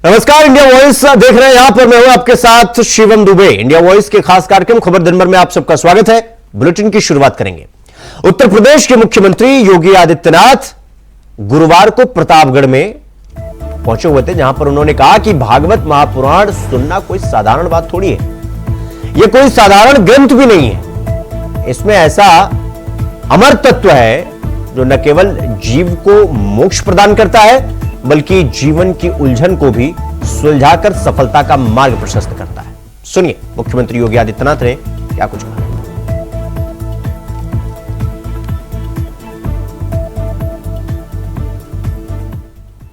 नमस्कार, India voice देख रहे हैं। यहां पर मैं हूं आपके साथ शिवम दुबे। इंडिया वॉइस के खास कार्यक्रम खबर दिन भर में आप सबका स्वागत है। बुलेटिन की शुरुआत करेंगे। उत्तर प्रदेश के मुख्यमंत्री योगी आदित्यनाथ गुरुवार को प्रतापगढ़ में पहुंचे हुए थे, जहां पर उन्होंने कहा कि भागवत महापुराण सुनना कोई साधारण बात थोड़ी है। यह कोई साधारण ग्रंथ भी नहीं है। इसमें ऐसा अमर तत्व है जो न केवल जीव को मोक्ष प्रदान करता है, बल्कि जीवन की उलझन को भी सुलझाकर सफलता का मार्ग प्रशस्त करता है। सुनिए मुख्यमंत्री योगी आदित्यनाथ ने क्या कुछ कहा।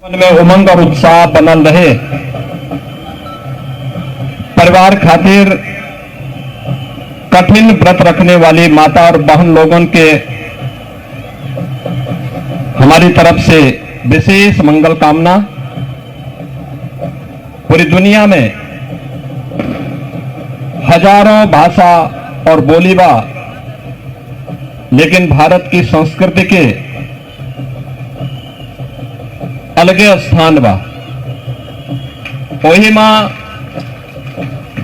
मन में उमंग और उत्साह बनल रहे। परिवार खातिर कठिन व्रत रखने वाली माता और बहन लोगों के हमारी तरफ से विशेष मंगल कामना। पूरी दुनिया में हजारों भाषा और बोली बा, लेकिन भारत की संस्कृति के अलगे स्थान बा। वही मां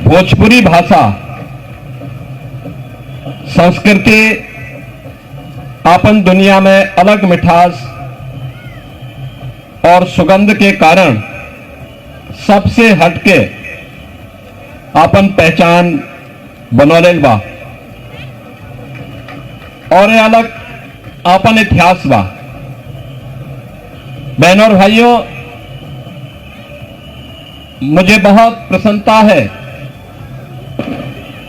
भोजपुरी भाषा संस्कृति आपन दुनिया में अलग मिठास और सुगंध के कारण सबसे हटके आपन पहचान बनौले बा और ये अलग आपन इतिहास बा। बहनों और भाइयों, मुझे बहुत प्रसन्नता है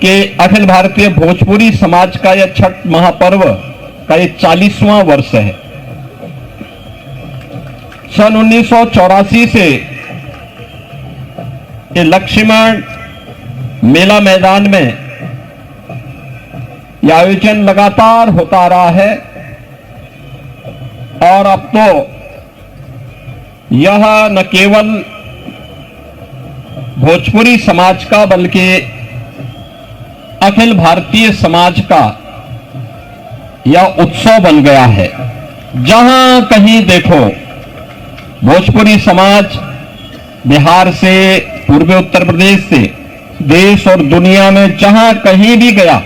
कि अखिल भारतीय भोजपुरी समाज का यह छठ महापर्व का ये 40वां वर्ष है। सन 1984 से ये लक्ष्मण मेला मैदान में यह आयोजन लगातार होता रहा है और अब तो यह न केवल भोजपुरी समाज का बल्कि अखिल भारतीय समाज का यह उत्सव बन गया है। जहां कहीं देखो भोजपुरी समाज बिहार से, पूर्वी उत्तर प्रदेश से, देश और दुनिया में जहां कहीं भी गया,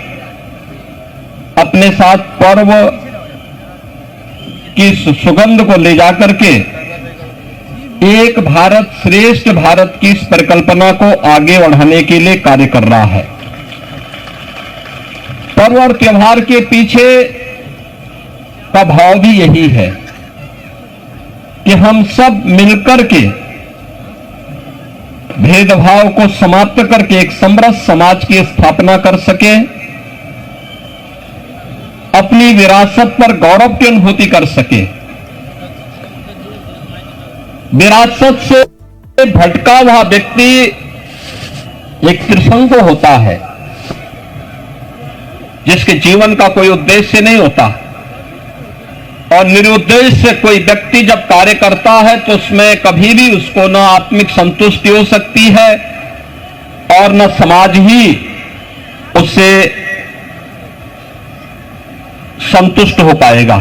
अपने साथ पर्व की सुगंध को ले जाकर के एक भारत श्रेष्ठ भारत की इस परिकल्पना को आगे बढ़ाने के लिए कार्य कर रहा है। पर्व और त्योहार के पीछे का भाव भी यही है कि हम सब मिलकर के भेदभाव को समाप्त करके एक समरस समाज की स्थापना कर सके, अपनी विरासत पर गौरव की अनुभूति कर सके। विरासत से भटका हुआ व्यक्ति एक त्रिसंग होता है, जिसके जीवन का कोई उद्देश्य नहीं होता। और निरुद्देश्य कोई व्यक्ति जब कार्य करता है तो उसमें कभी भी उसको न आत्मिक संतुष्टि हो सकती है और न समाज ही उससे संतुष्ट हो पाएगा।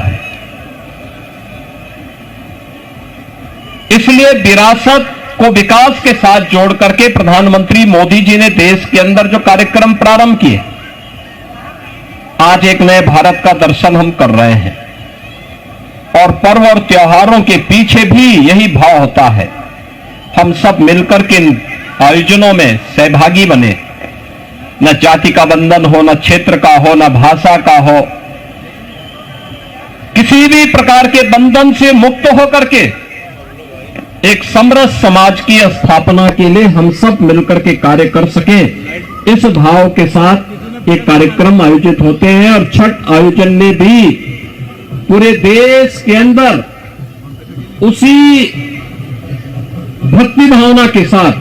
इसलिए विरासत को विकास के साथ जोड़ करके प्रधानमंत्री मोदी जी ने देश के अंदर जो कार्यक्रम प्रारंभ किए, आज एक नए भारत का दर्शन हम कर रहे हैं। और पर्व और त्योहारों के पीछे भी यही भाव होता है। हम सब मिलकर के आयोजनों में सहभागी बने। न जाति का बंधन हो, न क्षेत्र का हो, न भाषा का हो, किसी भी प्रकार के बंधन से मुक्त होकर के एक समरस समाज की स्थापना के लिए हम सब मिलकर के कार्य कर सके, इस भाव के साथ एक कार्यक्रम आयोजित होते हैं। और छठ आयोजन में भी पूरे देश के अंदर उसी भक्ति भावना के साथ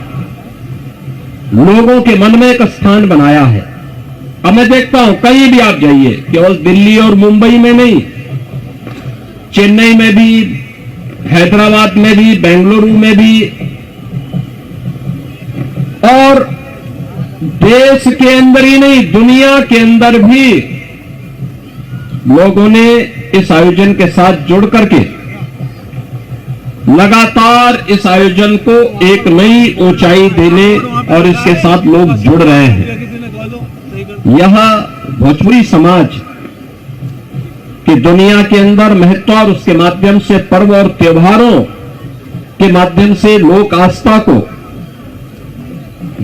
लोगों के मन में एक स्थान बनाया है। अब मैं देखता हूं कहीं भी आप जाइए, केवल दिल्ली और मुंबई में नहीं, चेन्नई में भी, हैदराबाद में भी, बेंगलुरु में भी, और देश के अंदर ही नहीं दुनिया के अंदर भी लोगों ने इस आयोजन के साथ जुड़ करके लगातार इस आयोजन को एक नई ऊंचाई देने और इसके साथ लोग जुड़ रहे हैं। यह भोजपुरी समाज की दुनिया के अंदर महत्व और उसके माध्यम से पर्व और त्योहारों के माध्यम से लोक आस्था को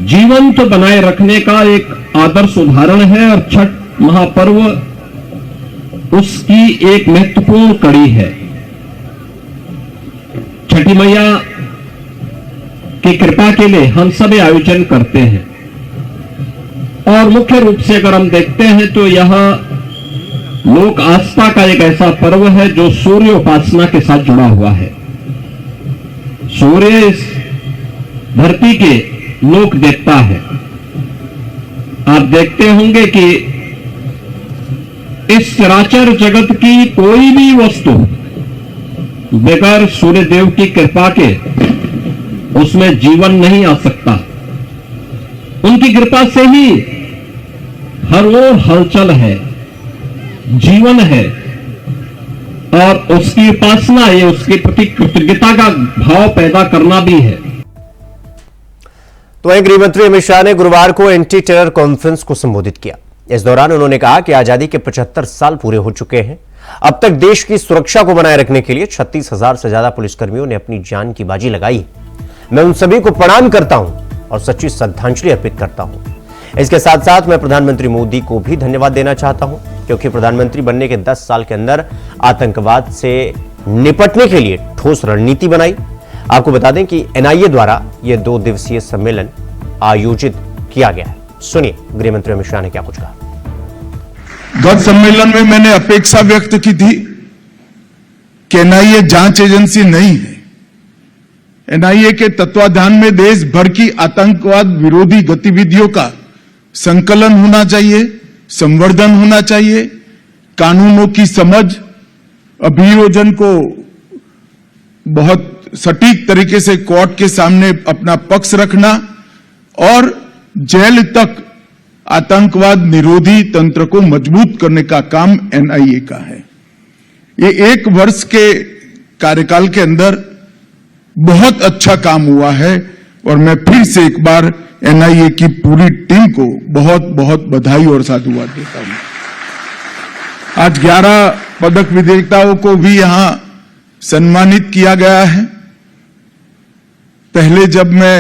जीवंत बनाए रखने का एक आदर्श उदाहरण है और छठ महापर्व उसकी एक महत्वपूर्ण कड़ी है। छठी मैया की कृपा के लिए हम सभी आयोजन करते हैं और मुख्य रूप से अगर हम देखते हैं तो यह लोक आस्था का एक ऐसा पर्व है जो सूर्य उपासना के साथ जुड़ा हुआ है। सूर्य इस धरती के लोक देवता है। आप देखते होंगे कि इस चराचर जगत की कोई भी वस्तु बगैर सूर्य देव की कृपा के उसमें जीवन नहीं आ सकता। उनकी कृपा से ही हर ओर हलचल है, जीवन है और उसकी उपासना ये उसके प्रति कृतज्ञता का भाव पैदा करना भी है। तो गृह मंत्री अमित शाह ने गुरुवार को एंटी टेरर कॉन्फ्रेंस को संबोधित किया। इस दौरान उन्होंने कहा कि आजादी के 75 साल पूरे हो चुके हैं। अब तक देश की सुरक्षा को बनाए रखने के लिए 36,000 से ज्यादा पुलिसकर्मियों ने अपनी जान की बाजी लगाई। मैं उन सभी को प्रणाम करता हूं और सच्ची श्रद्धांजलि अर्पित करता हूं। इसके साथ साथ मैं प्रधानमंत्री मोदी को भी धन्यवाद देना चाहता हूं, क्योंकि प्रधानमंत्री बनने के 10 साल के अंदर आतंकवाद से निपटने के लिए ठोस रणनीति बनाई। आपको बता दें कि एनआईए द्वारा यह 2 दिवसीय सम्मेलन आयोजित किया गया है। सुनिए गृह मंत्री अमित शाह ने क्या कुछ कहा। गत सम्मेलन में मैंने अपेक्षा व्यक्त की थी कि एनआईए जांच एजेंसी नहीं है। एनआईए के तत्वाधान में देश भर की आतंकवाद विरोधी गतिविधियों का संकलन होना चाहिए, संवर्धन होना चाहिए, कानूनों की समझ, अभियोजन को बहुत सटीक तरीके से कोर्ट के सामने अपना पक्ष रखना और जेल तक आतंकवाद निरोधी तंत्र को मजबूत करने का काम एनआईए का है। ये 1 वर्ष के कार्यकाल के अंदर बहुत अच्छा काम हुआ है और मैं फिर से एक बार एनआईए की पूरी टीम को बहुत बहुत बधाई और साधुवाद देता हूं। आज 11 पदक विजेताओं को भी यहां सम्मानित किया गया है। पहले जब मैं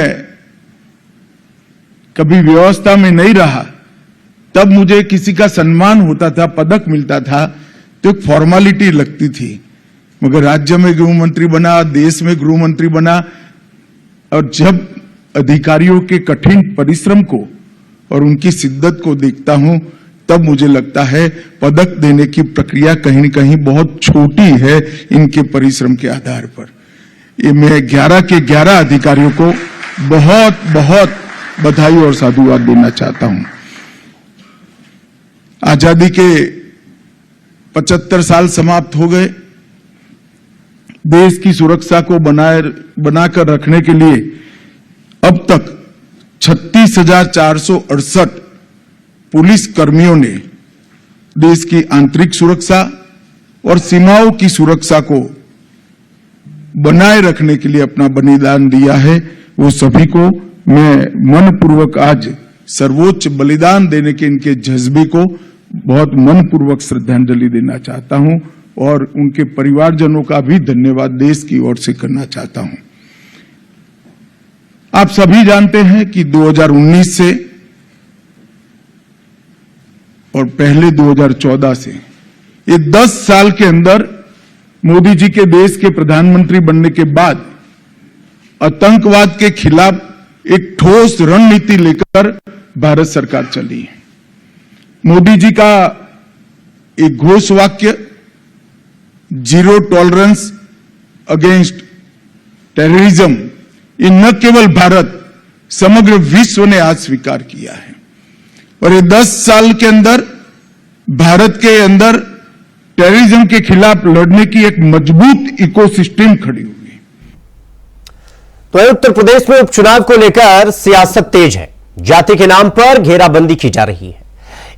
कभी व्यवस्था में नहीं रहा तब मुझे किसी का सम्मान होता था, पदक मिलता था तो एक फॉर्मेलिटी लगती थी, मगर राज्य में गृह मंत्री बना, देश में गृह मंत्री बना और जब अधिकारियों के कठिन परिश्रम को और उनकी शिद्दत को देखता हूं तब मुझे लगता है पदक देने की प्रक्रिया कहीं न कहीं बहुत छोटी है इनके परिश्रम के आधार पर। ये मैं 11 के 11 अधिकारियों को बहुत बहुत बधाई और साधुवाद देना चाहता हूं। आजादी के 75 साल समाप्त हो गए। देश की सुरक्षा को बनाकर रखने के लिए अब तक 36,468 पुलिस कर्मियों ने देश की आंतरिक सुरक्षा और सीमाओं की सुरक्षा को बनाए रखने के लिए अपना बलिदान दिया है। वो सभी को मैं मनपूर्वक आज सर्वोच्च बलिदान देने के इनके जज्बे को बहुत मनपूर्वक श्रद्धांजलि देना चाहता हूं और उनके परिवारजनों का भी धन्यवाद देश की ओर से करना चाहता हूं। आप सभी जानते हैं कि 2019 से और पहले 2014 से ये 10 साल के अंदर मोदी जी के देश के प्रधानमंत्री बनने के बाद आतंकवाद के खिलाफ एक ठोस रणनीति लेकर भारत सरकार चली है। मोदी जी का एक घोष वाक्य जीरो टॉलरेंस अगेंस्ट टेररिज्म, ये न केवल भारत समग्र विश्व ने आज स्वीकार किया है और ये 10 साल के अंदर भारत के अंदर टेररिज्म के खिलाफ लड़ने की एक मजबूत इकोसिस्टम खड़ी हुई है। तो उत्तर प्रदेश में उपचुनाव को लेकर सियासत तेज है। जाति के नाम पर घेराबंदी की जा रही है।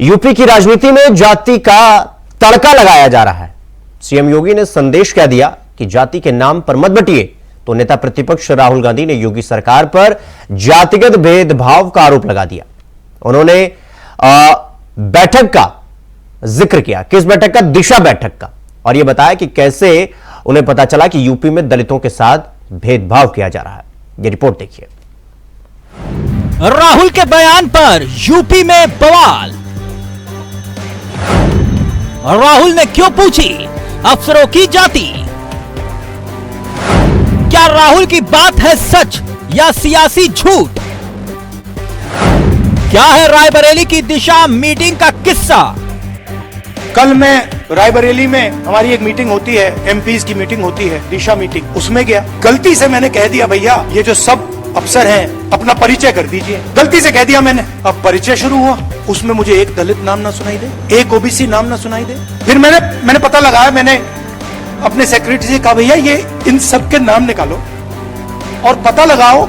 यूपी की राजनीति में जाति का तड़का लगाया जा रहा है। सीएम योगी ने संदेश क्या दिया कि जाति के नाम पर मत बटिए तो नेता प्रतिपक्ष राहुल गांधी ने योगी सरकार पर जातिगत भेदभाव का आरोप लगा दिया। उन्होंने बैठक का जिक्र किया, किस बैठक का? दिशा बैठक का, और यह बताया कि कैसे उन्हें पता चला कि यूपी में दलितों के साथ भेदभाव किया जा रहा है। यह रिपोर्ट देखिए। राहुल के बयान पर यूपी में बवाल। राहुल ने क्यों पूछी अफसरों की जाति? क्या राहुल की बात है सच या सियासी झूठ? क्या है रायबरेली की दिशा मीटिंग का किस्सा? कल मैं रायबरेली में हमारी एक मीटिंग होती है, एमपीज की मीटिंग होती है, दिशा मीटिंग, उसमें गया। गलती से मैंने कह दिया भैया ये जो सब अफसर हैं अपना परिचय कर दीजिए। गलती से कह दिया मैंने। अब परिचय शुरू हुआ, उसमें मुझे एक दलित नाम ना सुनाई दे, एक ओबीसी नाम ना सुनाई दे। फिर मैंने पता लगाया, मैंने अपने सेक्रेटरी से कहा भैया ये इन सब के नाम निकालो और पता लगाओ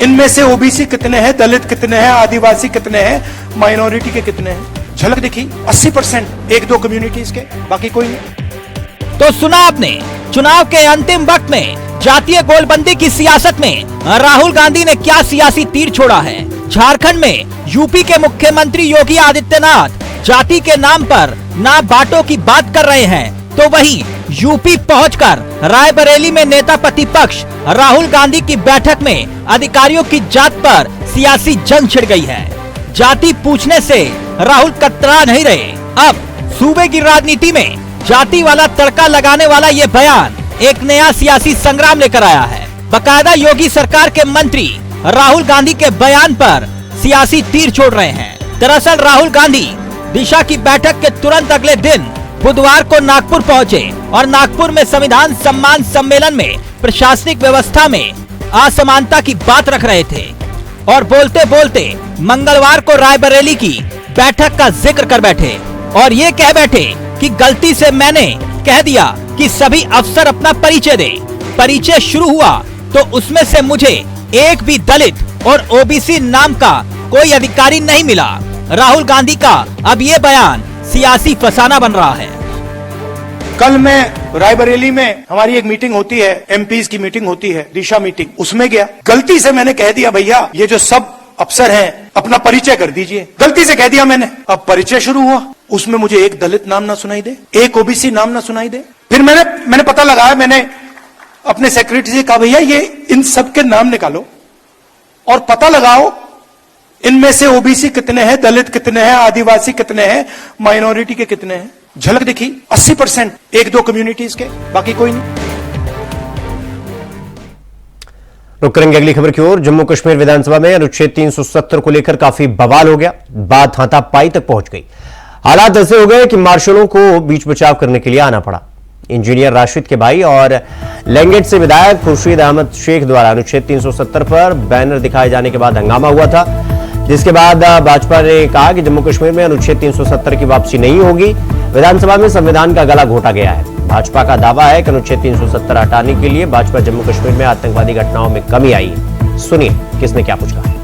इनमें से ओबीसी कितने हैं, दलित कितने हैं, आदिवासी कितने हैं, माइनॉरिटी के कितने हैं। झलक दिखी 80% एक दो कम्युनिटीज के, बाकी कोई नहीं। तो सुना आपने, चुनाव के अंतिम वक्त में जातीय गोलबंदी की सियासत में राहुल गांधी ने क्या सियासी तीर छोड़ा है। झारखंड में यूपी के मुख्यमंत्री योगी आदित्यनाथ जाति के नाम पर ना बांटो की बात कर रहे हैं, तो वहीं यूपी पहुंचकर रायबरेली में नेता प्रतिपक्ष राहुल गांधी की बैठक में अधिकारियों की जात पर सियासी जंग छिड़ गई है। जाति पूछने से राहुल कतरा नहीं रहे। अब सूबे की राजनीति में जाति वाला तड़का लगाने वाला ये बयान एक नया सियासी संग्राम लेकर आया है। बकायदा योगी सरकार के मंत्री राहुल गांधी के बयान पर सियासी तीर छोड़ रहे हैं। दरअसल राहुल गांधी दिशा की बैठक के तुरंत अगले दिन बुधवार को नागपुर पहुंचे और नागपुर में संविधान सम्मान सम्मेलन में प्रशासनिक व्यवस्था में असमानता की बात रख रहे थे और बोलते बोलते मंगलवार को रायबरेली की बैठक का जिक्र कर बैठे और ये कह बैठे कि गलती से मैंने कह दिया कि सभी अफसर अपना परिचय दे। परिचय शुरू हुआ तो उसमें से मुझे एक भी दलित और ओबीसी नाम का कोई अधिकारी नहीं मिला। राहुल गांधी का अब ये बयान सियासी फसाना बन रहा है। कल मैं रायबरेली में हमारी एक मीटिंग होती है, एमपीज की मीटिंग होती है, दिशा मीटिंग, उसमें गया। गलती से मैंने कह दिया भैया ये जो सब अफसर हैं अपना परिचय कर दीजिए। गलती से कह दिया मैंने। अब परिचय शुरू हुआ, उसमें मुझे एक दलित नाम ना सुनाई दे, एक ओबीसी नाम ना सुनाई दे। फिर मैंने पता लगाया, मैंने अपने सेक्रेटरी से कहा भैया ये इन सब के नाम निकालो और पता लगाओ इनमें से ओबीसी कितने हैं, दलित कितने हैं, आदिवासी कितने हैं, माइनॉरिटी के कितने हैं। झलक दिखी 80% एक दो कम्युनिटीज के, बाकी कोई नहीं। रुक करेंगे अगली खबर की ओर। जम्मू कश्मीर विधानसभा में अनुच्छेद 370 को लेकर काफी बवाल हो गया, बात हाथापाई तक पहुंच गई। हालात ऐसे हो गए कि मार्शलों को बीच बचाव करने के लिए आना पड़ा। इंजीनियर राशिद के भाई और लेंगेट से विधायक खुर्शीद अहमद शेख द्वारा अनुच्छेद 370 पर बैनर दिखाए जाने के बाद हंगामा हुआ था, जिसके बाद भाजपा ने कहा कि जम्मू कश्मीर में अनुच्छेद 370 की वापसी नहीं होगी। विधानसभा में संविधान का गला घोटा गया है। भाजपा का दावा है कि अनुच्छेद 370 हटाने के लिए भाजपा जम्मू कश्मीर में आतंकवादी घटनाओं में कमी आई। सुनिए किसने क्या कुछ कहा।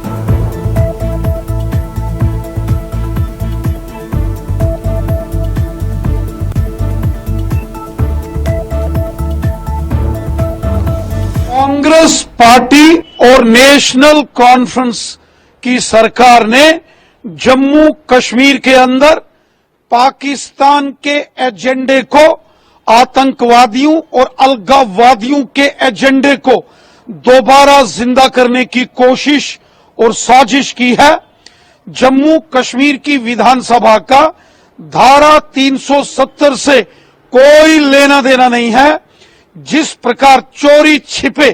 कांग्रेस पार्टी और नेशनल कॉन्फ्रेंस की सरकार ने जम्मू कश्मीर के अंदर पाकिस्तान के एजेंडे को, आतंकवादियों और अलगाववादियों के एजेंडे को दोबारा जिंदा करने की कोशिश और साजिश की है। जम्मू कश्मीर की विधानसभा का धारा 370 से कोई लेना देना नहीं है। जिस प्रकार चोरी छिपे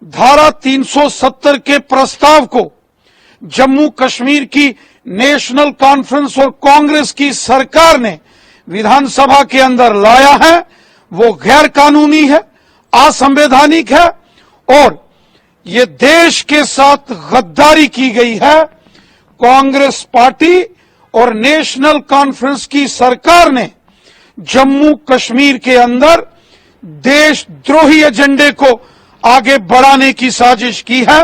धारा 370 के प्रस्ताव को जम्मू कश्मीर की नेशनल कॉन्फ्रेंस और कांग्रेस की सरकार ने विधानसभा के अंदर लाया है, वो गैर कानूनी है, असंवैधानिक है और ये देश के साथ गद्दारी की गई है। कांग्रेस पार्टी और नेशनल कॉन्फ्रेंस की सरकार ने जम्मू कश्मीर के अंदर देशद्रोही एजेंडे को आगे बढ़ाने की साजिश की है।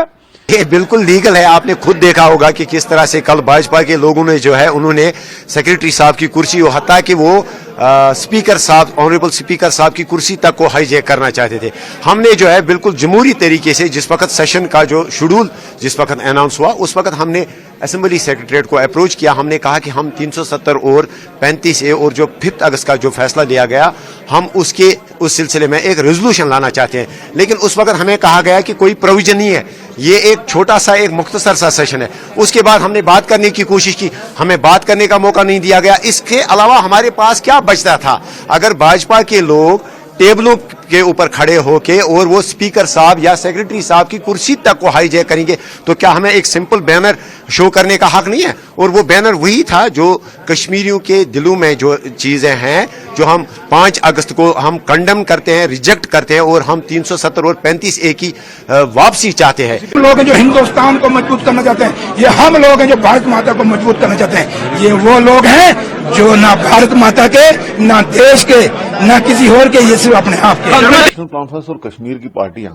ये बिल्कुल लीगल है। आपने खुद देखा होगा कि किस तरह से कल भाजपा के लोगों ने जो है उन्होंने सेक्रेटरी साहब की कुर्सी, हत्ता कि वो स्पीकर साहब, ऑनरेबल स्पीकर साहब की कुर्सी तक को हाईजैक करना चाहते थे। हमने जो है बिल्कुल जमहूरी तरीके से, जिस वक्त सेशन का जो शेड्यूल जिस वक्त अनाउंस हुआ, उस वक्त हमने असेंबली सेक्रेटरीट को अप्रोच किया। हमने कहा कि हम 370 और 35A और जो 5 अगस्त का जो फैसला लिया गया, हम उसके उस सिलसिले में एक रेजोल्यूशन लाना चाहते हैं। लेकिन उस वक्त हमें कहा गया कि कोई प्रोविजन नहीं है, ये एक छोटा सा एक मुख्तसर सा सेशन है। उसके बाद हमने बात करने की कोशिश की, हमें बात करने का मौका नहीं दिया गया। इसके अलावा हमारे पास क्या बचता था? अगर भाजपा के लोग टेबलों के ऊपर खड़े होके और वो स्पीकर साहब या सेक्रेटरी साहब की कुर्सी तक को हाईजैक करेंगे, तो क्या हमें एक सिंपल बैनर शो करने का हक नहीं है? और वो बैनर वही था जो कश्मीरियों के दिलों में जो चीजें हैं, जो हम 5 अगस्त को हम कंडेम करते हैं, रिजेक्ट करते हैं, और हम 370 और 35A की वापसी चाहते हैं। लोग हैं जो हिंदुस्तान को मजबूत करना चाहते हैं, ये हम लोग हैं जो भारत माता को मजबूत करना चाहते हैं। ये वो लोग हैं जो ना भारत माता के, ना देश के, ना किसी और के, ये सिर्फ अपने आप के। नेशनल कॉन्फ्रेंस और कश्मीर की पार्टियां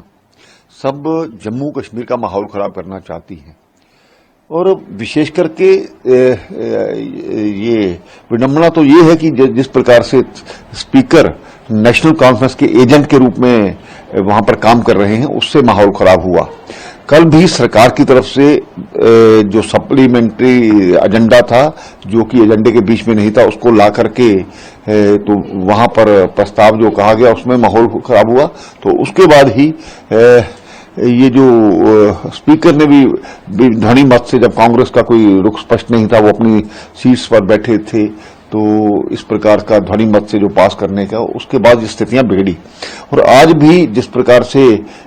सब जम्मू कश्मीर का माहौल खराब करना चाहती हैं, और विशेष करके ये विडंबना तो ये है कि जिस प्रकार से स्पीकर नेशनल कॉन्फ्रेंस के एजेंट के रूप में वहां पर काम कर रहे हैं, उससे माहौल खराब हुआ। कल भी सरकार की तरफ से जो सप्लीमेंट्री एजेंडा था, जो कि एजेंडे के बीच में नहीं था, उसको ला करके तो वहां पर प्रस्ताव जो कहा गया उसमें माहौल खराब हुआ। तो उसके बाद ही ये जो स्पीकर ने भी ध्वनि मत से, जब कांग्रेस का कोई रुख स्पष्ट नहीं था, वो अपनी सीट्स पर बैठे थे, तो इस प्रकार का ध्वनि मत से जो पास करने का, उसके बाद स्थितियां बिगड़ी। और आज भी जिस प्रकार से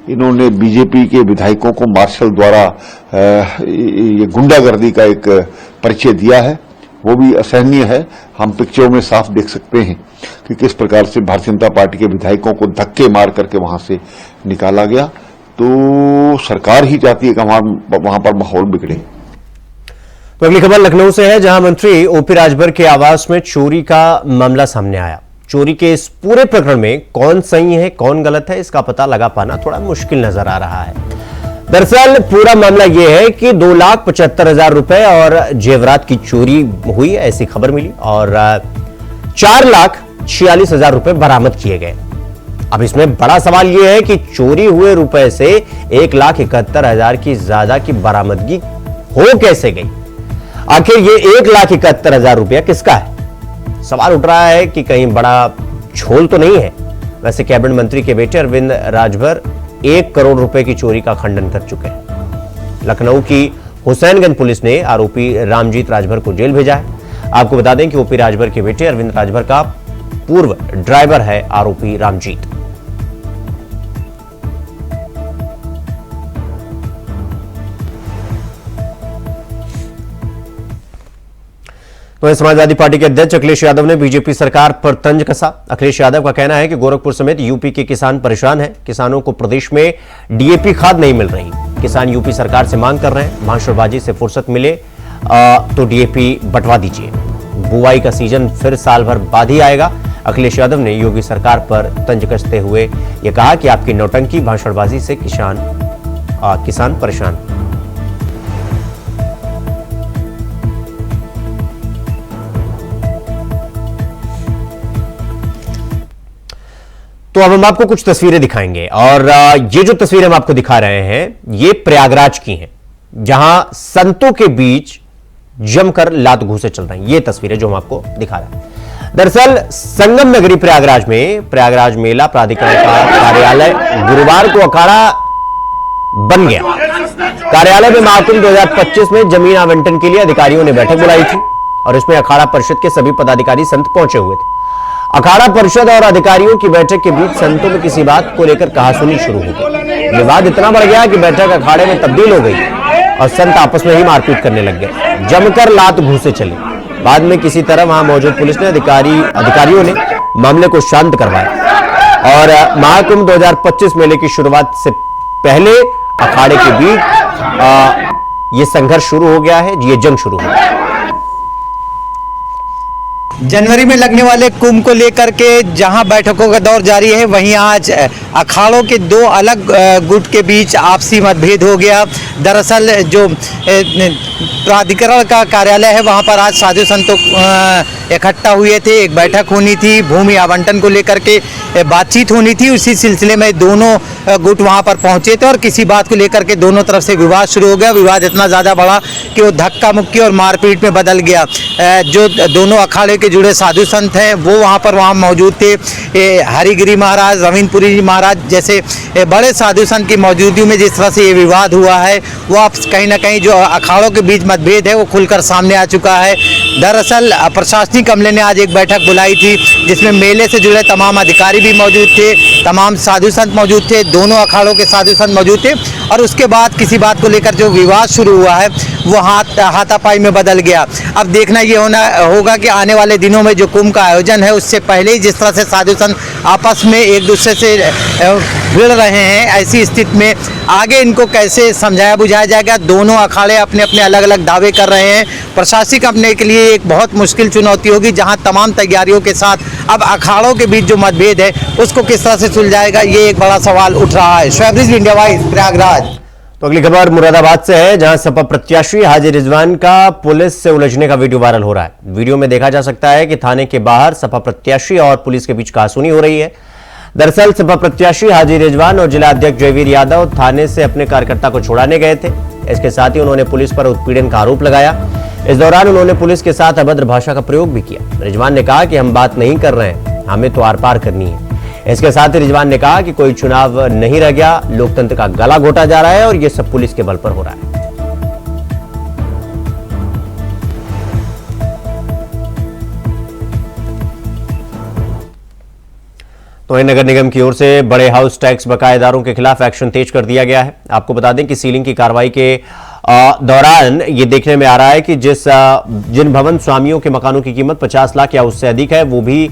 इन्होंने बीजेपी के विधायकों को मार्शल द्वारा ये गुंडागर्दी का एक परिचय दिया है, वो भी असहनीय है। हम पिक्चरों में साफ देख सकते हैं कि किस प्रकार से भारतीय जनता पार्टी के विधायकों को धक्के मार करके वहां से निकाला गया। तो सरकार ही चाहती है कि वहां पर माहौल बिगड़े। तो अगली खबर लखनऊ से है, जहां मंत्री ओपी राजभर के आवास में चोरी का मामला सामने आया। चोरी के इस पूरे प्रकरण में कौन सही है, कौन गलत है, इसका पता लगा पाना थोड़ा मुश्किल नजर आ रहा है। दरअसल पूरा मामला यह है कि 2,75,000 रुपए और जेवरात की चोरी हुई, ऐसी खबर मिली, और 4,46,000 रुपए बरामद किए गए। अब इसमें बड़ा सवाल यह है कि चोरी हुए रुपए से 1,71,000 की ज्यादा की बरामदगी हो कैसे गई? आखिर ये 1,71,000 रुपया किसका है? सवाल उठ रहा है कि कहीं बड़ा झोल तो नहीं है। वैसे कैबिनेट मंत्री के बेटे अरविंद राजभर 1 करोड़ रुपए की चोरी का खंडन कर चुके हैं। लखनऊ की हुसैनगंज पुलिस ने आरोपी रामजीत राजभर को जेल भेजा है। आपको बता दें कि ओपी राजभर के बेटे अरविंद राजभर का पूर्व ड्राइवर है आरोपी रामजीत। तो समाजवादी पार्टी के अध्यक्ष अखिलेश यादव ने बीजेपी सरकार पर तंज कसा। अखिलेश यादव का कहना है कि गोरखपुर समेत यूपी के किसान परेशान हैं। किसानों को प्रदेश में डीएपी खाद नहीं मिल रही। किसान यूपी सरकार से मांग कर रहे हैं, भाषणबाजी से फुर्सत मिले तो डीएपी बंटवा दीजिए। बुआई का सीजन फिर साल भर बाद ही आएगा। अखिलेश यादव ने योगी सरकार पर तंज कसते हुए यह कहा कि आपकी नौटंकी, भाषणबाजी से किसान परेशान। तो अब हम आपको कुछ तस्वीरें दिखाएंगे, और ये जो तस्वीरें हम आपको दिखा रहे हैं ये प्रयागराज की हैं, जहां संतों के बीच जमकर लात घूंसे चल रही हैं। ये तस्वीरें जो हम आपको दिखा रहे हैं, दरअसल संगम नगरी प्रयागराज मेला प्राधिकरण का कार्यालय गुरुवार को अखाड़ा बन गया। कार्यालय में महाकुंभ 2025 में जमीन आवंटन के लिए अधिकारियों ने बैठक बुलाई थी, और इसमें अखाड़ा परिषद के सभी पदाधिकारी संत पहुंचे हुए थे। अखाड़ा परिषद और अधिकारियों की बैठक के बीच संतों में किसी बात को लेकर कहासुनी शुरू हो गई। विवाद इतना बढ़ गया कि बैठक अखाड़े में तब्दील हो गई और संत आपस में ही मारपीट करने लग गए। जमकर लात घूंसे चले। बाद में किसी तरह वहां मौजूद पुलिस ने अधिकारियों ने मामले को शांत करवाया, और महाकुंभ 2025 मेले की शुरुआत से पहले अखाड़े के बीच ये संघर्ष शुरू हो गया है, ये जंग शुरू हो गया। जनवरी में लगने वाले कुंभ को लेकर के जहां बैठकों का दौर जारी है, वहीं आज अखाड़ों के दो अलग गुट के बीच आपसी मतभेद हो गया। दरअसल जो प्राधिकरण का कार्यालय है वहां पर आज साधु संतों इकट्ठा हुए थे, एक बैठक होनी थी, भूमि आवंटन को लेकर के बातचीत होनी थी। उसी सिलसिले में दोनों गुट वहां पर पहुंचे थे और किसी बात को लेकर के दोनों तरफ से विवाद शुरू हो गया। विवाद इतना ज़्यादा बढ़ा कि वो धक्का मुक्की और मारपीट में बदल गया। जो दोनों अखाड़े के जुड़े साधु संत हैं वो वहाँ मौजूद थे। हरिगिरी महाराज, रवींद्रपुरी जी महाराज जैसे बड़े साधु संत की मौजूदगी में जिस तरह से ये विवाद हुआ है, वो अब कहीं ना कहीं जो अखाड़ों के बीच मतभेद है वो खुलकर सामने आ चुका है। दरअसल प्रशासनिक अमले ने आज एक बैठक बुलाई थी जिसमें मेले से जुड़े तमाम अधिकारी भी मौजूद थे, तमाम साधु संत मौजूद थे, दोनों अखाड़ों के साधु संत मौजूद थे और उसके बाद किसी बात को लेकर जो विवाद शुरू हुआ है वो हाथापाई में बदल गया। अब देखना ये होगा कि आने वाले दिनों में जो कुंभ का आयोजन है उससे पहले ही जिस तरह से साधु संत आपस में एक दूसरे से भिड़ रहे हैं, ऐसी स्थिति में आगे इनको कैसे समझाया बुझाया जाएगा। दोनों अखाड़े अपने अपने अलग अलग दावे कर रहे हैं। प्रशासनिक अपने के लिए एक बहुत मुश्किल चुनौती होगी, जहां तमाम तैयारियों के साथ अब अखाड़ों के बीच जो मतभेद है उसको किस तरह से सुलझाएगा, ये एक बड़ा सवाल उठ रहा है। Shoaib India wise, Prayagraj. तो अगली खबर मुरादाबाद से है, जहां सपा प्रत्याशी हाजी रिजवान का पुलिस से उलझने का वीडियो वायरल हो रहा है। वीडियो में देखा जा सकता है कि थाने के बाहर सपा प्रत्याशी और पुलिस के बीच कहासुनी हो रही है। दरअसल सपा प्रत्याशी हाजी रिजवान और जिला अध्यक्ष जयवीर यादव थाने से अपने कार्यकर्ता को छुड़ाने गए थे। इसके साथ ही उन्होंने पुलिस पर उत्पीड़न का आरोप लगाया। इस दौरान उन्होंने पुलिस के साथ अभद्र भाषा का प्रयोग भी किया। रिजवान ने कहा कि हम बात नहीं कर रहे हैं, हमें तो आर पार करनी है। इसके साथ ही रिजवान ने कहा कि कोई चुनाव नहीं रह गया, लोकतंत्र का गला घोटा जा रहा है और यह सब पुलिस के बल पर हो रहा है। तो नगर निगम की ओर से बड़े हाउस टैक्स बकायेदारों के खिलाफ एक्शन तेज कर दिया गया है। आपको बता दें कि सीलिंग की कार्रवाई के दौरान ये देखने में आ रहा है कि जिन भवन स्वामियों के मकानों की कीमत 50 लाख या उससे अधिक है वो भी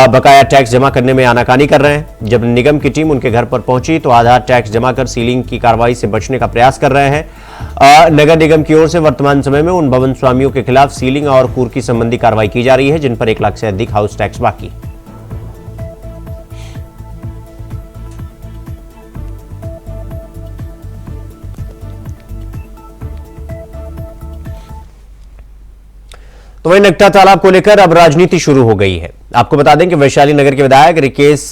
बकाया टैक्स जमा करने में आनाकानी कर रहे हैं। जब निगम की टीम उनके घर पर पहुंची तो आधा टैक्स जमा कर सीलिंग की कार्रवाई से बचने का प्रयास कर रहे हैं। नगर निगम की ओर से वर्तमान समय में उन भवन स्वामियों के खिलाफ सीलिंग और कुर्की संबंधी कार्रवाई की जा रही है जिन पर 1 लाख से अधिक हाउस टैक्स बाकी है। तो वहीं नगटा तालाब को लेकर अब राजनीति शुरू हो गई है। आपको बता दें कि वैशाली नगर के विधायक रिकेश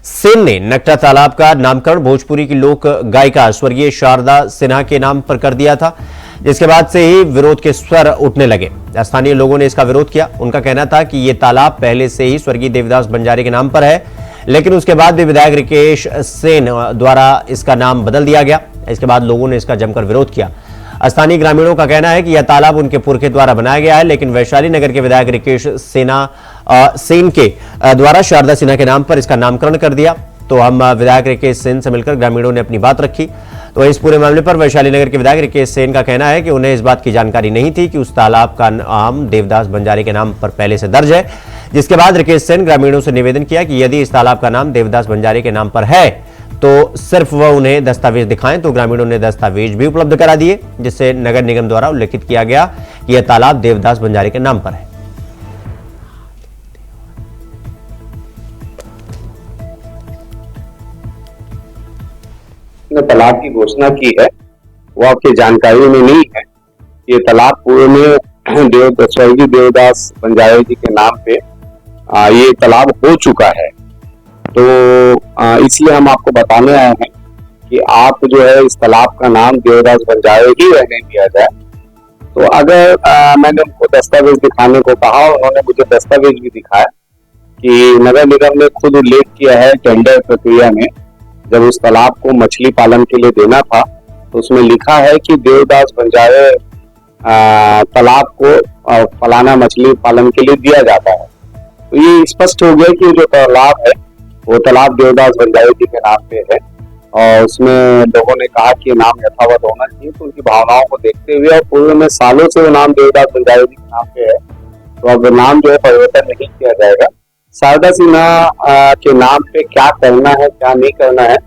सेन ने नगटा तालाब का नामकरण भोजपुरी की लोक गायिका स्वर्गीय शारदा सिन्हा के नाम पर कर दिया था, जिसके बाद से ही विरोध के स्वर उठने लगे। स्थानीय लोगों ने इसका विरोध किया। उनका कहना था कि यह तालाब पहले से ही स्वर्गीय देवदास बंजारे के नाम पर है, लेकिन उसके बाद भी विधायक रिकेश सेन द्वारा इसका नाम बदल दिया गया। इसके बाद लोगों ने इसका जमकर विरोध किया। स्थानीय ग्रामीणों का कहना है कि यह तालाब उनके पुरखे द्वारा बनाया गया है, लेकिन वैशाली नगर के विधायक रिकेश सेन के द्वारा शारदा सिन्हा के नाम पर इसका नामकरण कर दिया। तो हम विधायक रिकेश सेन से मिलकर ग्रामीणों ने अपनी बात रखी। तो इस पूरे मामले पर वैशाली नगर के विधायक रिकेश सेन का कहना है कि उन्हें इस बात की जानकारी नहीं थी कि उस तालाब का नाम देवदास बंजारे के नाम पर पहले से दर्ज है। जिसके बाद रिकेश सेन ग्रामीणों से निवेदन किया कि यदि इस तालाब का नाम देवदास बंजारे के नाम पर है तो सिर्फ वह उन्हें दस्तावेज दिखाएं। तो ग्रामीणों ने दस्तावेज भी उपलब्ध करा दिए, जिससे नगर निगम द्वारा उल्लेखित किया गया कि यह तालाब देवदास बंजारे के नाम पर है। तालाब की घोषणा की है वो आपकी जानकारी में नहीं है। ये तालाब पूरे में स्वर्गीय देवदास बंजारे जी के नाम पे ये तालाब हो चुका है। तो इसलिए हम आपको बताने आए हैं कि आप जो है इस तालाब का नाम देवदास बंजारे ही रहने दिया जाए। तो अगर मैंने उनको दस्तावेज दिखाने को कहा, उन्होंने मुझे दस्तावेज भी दिखाया कि नगर निगम ने खुद उल्लेख किया है टेंडर प्रक्रिया में, जब उस तालाब को मछली पालन के लिए देना था तो उसमें लिखा है कि देवदास बंजारे तालाब को फलाना मछली पालन के लिए दिया जाता है। तो ये स्पष्ट हो गया कि जो तालाब है वो तालाब देवदास बंजारे जी के नाम पे है और उसमें लोगों ने कहा कि नाम यथावत होना चाहिए। तो उनकी भावनाओं को देखते हुए और पूर्व में सालों से वो नाम देवदास बंजारे जी के नाम पे है, तो अब नाम जो है परिवर्तन नहीं किया जाएगा। शारदा सिन्हा के नाम पे क्या करना है क्या नहीं करना है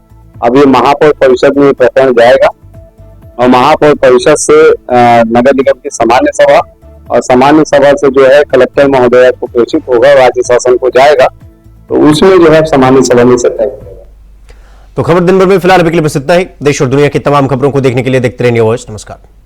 अब ये महापौर परिषद में प्रकरण जाएगा और महापौर परिषद से नगर निगम की सामान्य सभा और सामान्य सभा से जो है कलेक्टर महोदय को प्रेषित होगा, राज्य शासन को जाएगा, तो उसमें जो है सामान्य सभा में तय करेगा। तो खबर दिन भर में फिलहाल अभी के लिए बस इतना ही। देश और दुनिया की तमाम खबरों को देखने के लिए देखते रहिए न्यूज़। नमस्कार।